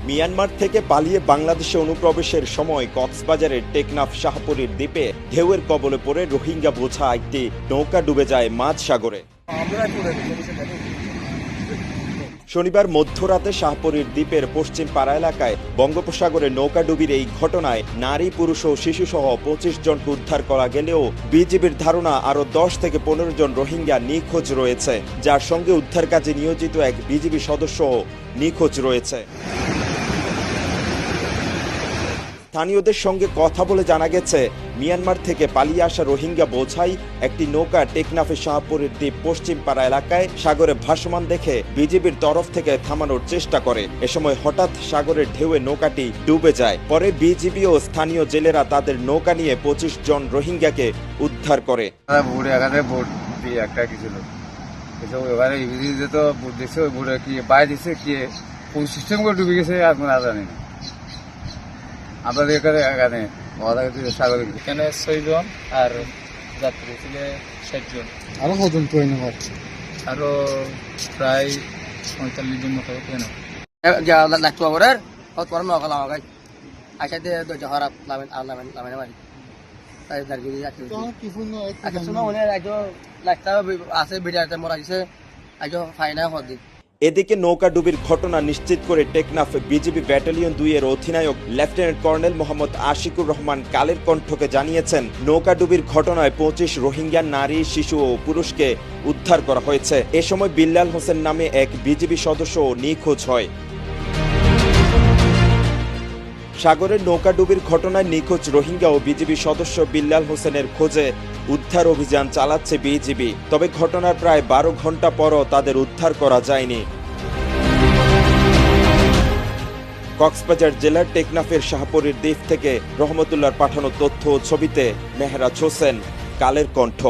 Myanmar থেকে পালিয়ে বাংলাদেশে অনুপ্রবেশের সময় কক্সবাজারের টেকনাফ শাহপরীর দ্বীপে ঢেউয়ের কবলে পড়ে রোহিঙ্গা বোঝা একটি নৌকা ডুবে যায় মাঝ সাগরে। শনিবার মধ্যরাতে শাহপরীর দ্বীপের পশ্চিম পাড়া এলাকায় বঙ্গোপসাগরে নৌকাডুবির এই ঘটনায় নারী, পুরুষ ও শিশুসহ ২৫ জনকে উদ্ধার করা গেলেও বিজিবির ধারণা আরও ১০ থেকে ১৫ জন রোহিঙ্গা নিখোঁজ রয়েছে, যার সঙ্গে উদ্ধার কাজে নিয়োজিত এক বিজিবি সদস্যও নিখোঁজ রয়েছে। স্থানীয়দের সঙ্গে কথা বলে জানা গেছে, মিয়ানমার থেকে পালিয়ে আসা রোহিঙ্গা বোঝাই একটি নৌকা টেকনাফে শাহপুরের দ্বীপ পশ্চিম পাড়া এলাকায় সাগরে ভাসমান দেখে বিজিবির তরফ থেকে থামানোর চেষ্টা করে। এ সময় হঠাৎ সাগরের ঢেউয়ে নৌকাটি ডুবে যায়। পরে বিজিবি ও স্থানীয় জেলেরা তাদের নৌকা নিয়ে ২৫ জন রোহিঙ্গাকে উদ্ধার করে। আমাদের এখানে ৬ জন আর যাত্রী ছিল ৬০ জন। আরো কজন ট্রেনে হচ্ছে? আরো প্রায় ৪৫ জন মতো ট্রেনে। এদিকে নৌকাডুবির ঘটনা নিশ্চিত করে টেকনাফ বিজিবি ব্যাটালিয়ন ২ এর অধিনায়ক লেফটেন্যান্ট কর্নেল মোহাম্মদ আশিকুর রহমান কালের কণ্ঠকে জানিয়েছেন, নৌকাডুবির ঘটনায় ২৫ রোহিঙ্গা নারী, শিশু ও পুরুষকে উদ্ধার করা হয়েছে। এ সময় বিল্লাল হোসেন নামে এক বিজিবি সদস্য নিখোঁজ হয়। সাগরের নৌকাডুবির ঘটনায় নিখোঁজ রোহিঙ্গা ও বিজিবি সদস্য বিল্লাল হোসেনের খোঁজে উদ্ধার অভিযান চালাচ্ছে বিজিবি। তবে ঘটনার প্রায় ১২ ঘন্টা পরও তাদের উদ্ধার করা যায়নি। কক্সবাজার জেলার টেকনাফের শাহপরীর দ্বীপ থেকে রহমতুল্লাহর পাঠানো তথ্য ও ছবিতে মেহরাজ হোসেন, কালের কণ্ঠ।